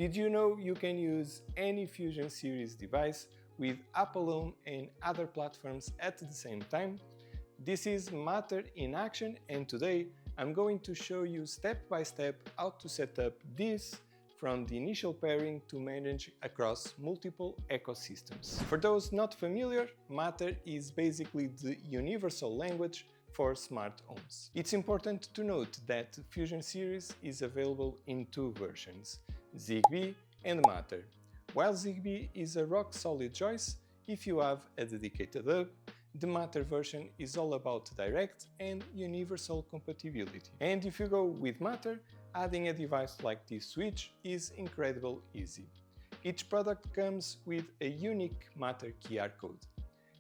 Did you know you can use any Fusion series device with Apple Home and other platforms at the same time? This is Matter in action, and today I'm going to show you step by step how to set up this from the initial pairing to manage across multiple ecosystems. For those not familiar, Matter is basically the universal language for smart homes. It's important to note that Fusion series is available in two versions, Zigbee and Matter. While Zigbee is a rock-solid choice if you have a dedicated hub, the Matter version is all about direct and universal compatibility. And if you go with Matter, adding a device like this switch is incredibly easy. Each product comes with a unique Matter QR code.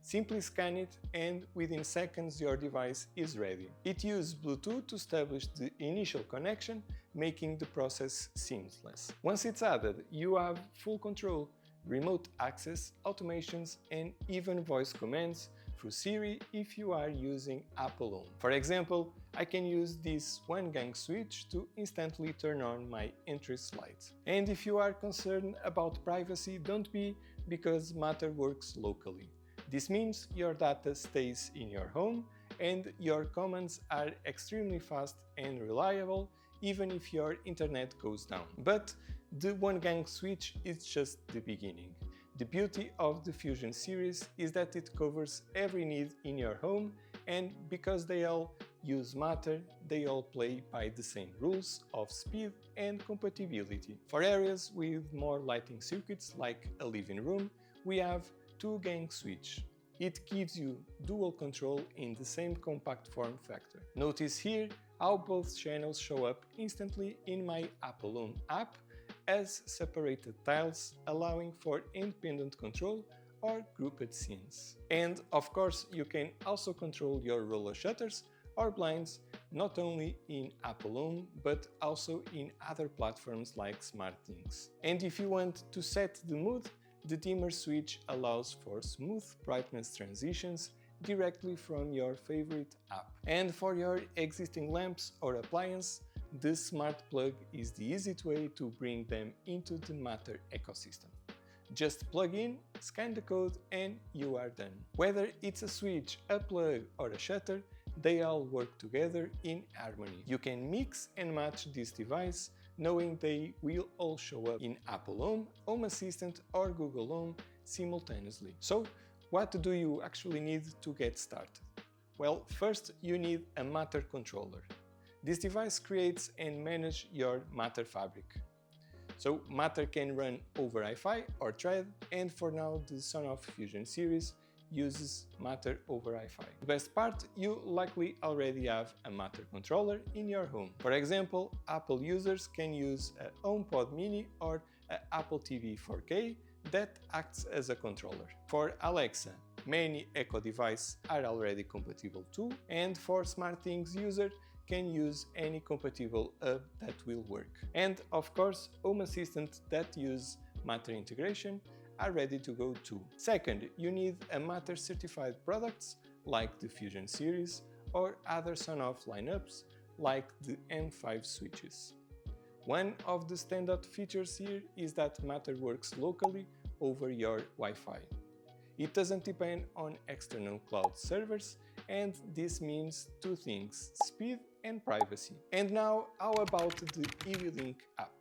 Simply scan it and within seconds your device is ready. It uses Bluetooth to establish the initial connection, making the process seamless. Once it's added, you have full control, remote access, automations and even voice commands through Siri if you are using Apple Home. For example, I can use this one-gang switch to instantly turn on my entrance lights. And if you are concerned about privacy, don't be, because Matter works locally. This means your data stays in your home and your commands are extremely fast and reliable even if your internet goes down. But the one-gang switch is just the beginning. The beauty of the Fusion series is that it covers every need in your home, and because they all use Matter, they all play by the same rules of speed and compatibility. For areas with more lighting circuits like a living room, we have two-gang switch. It gives you dual control in the same compact form factor. Notice here how both channels show up instantly in my Apple Home app as separated tiles, allowing for independent control or grouped scenes. And of course, you can also control your roller shutters or blinds not only in Apple Home but also in other platforms like SmartThings. And if you want to set the mood, the dimmer switch allows for smooth brightness transitions directly from your favorite app. And for your existing lamps or appliance, the Smart Plug is the easiest way to bring them into the Matter ecosystem. Just plug in, scan the code and you are done. Whether it's a switch, a plug or a shutter, they all work together in harmony. You can mix and match this device knowing they will all show up in Apple Home, Home Assistant or Google Home simultaneously. So, what do you actually need to get started? Well, first you need a Matter controller. This device creates and manages your Matter fabric. So Matter can run over Wi-Fi or Thread, and for now the SONOFF Fusion series uses Matter over Wi-Fi. The best part, you likely already have a Matter controller in your home. For example, Apple users can use a HomePod Mini or an Apple TV 4K that acts as a controller. For Alexa, many Echo devices are already compatible too, and for SmartThings user can use any compatible hub that will work. And of course, Home Assistant that use Matter integration are ready to go too. Second, you need a Matter certified products like the Fusion series or other SONOFF lineups like the M5 switches. One of the standout features here is that Matter works locally over your Wi-Fi. It doesn't depend on external cloud servers, and this means two things: speed and privacy. And now, how about the eWelink app?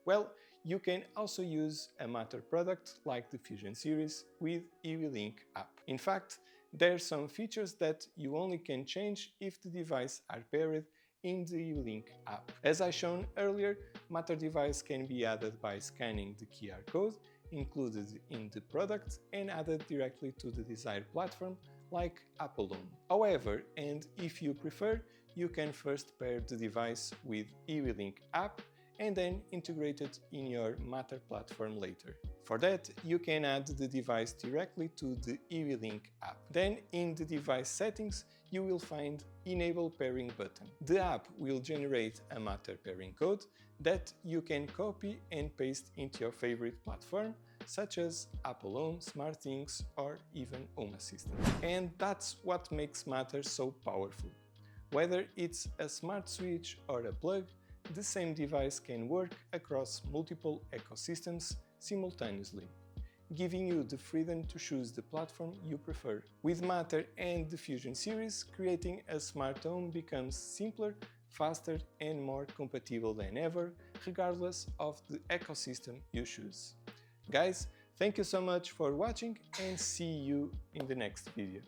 Well, you can also use a Matter product like the Fusion series with eWelink app. In fact, there are some features that you only can change if the devices are paired in the eWelink app. As I shown earlier, Matter device can be added by scanning the QR code included in the product and added directly to the desired platform like Apple Home. However, and if you prefer, you can first pair the device with eWelink app and then integrate it in your Matter platform later. For that, you can add the device directly to the eWelink app. Then in the device settings, you will find Enable Pairing button. The app will generate a Matter pairing code that you can copy and paste into your favorite platform, such as Apple Home, SmartThings or even Home Assistant. And that's what makes Matter so powerful. Whether it's a smart switch or a plug, the same device can work across multiple ecosystems simultaneously, giving you the freedom to choose the platform you prefer. With Matter and the Fusion series, creating a smart home becomes simpler, faster and more compatible than ever, regardless of the ecosystem you choose. Guys, thank you so much for watching and see you in the next video.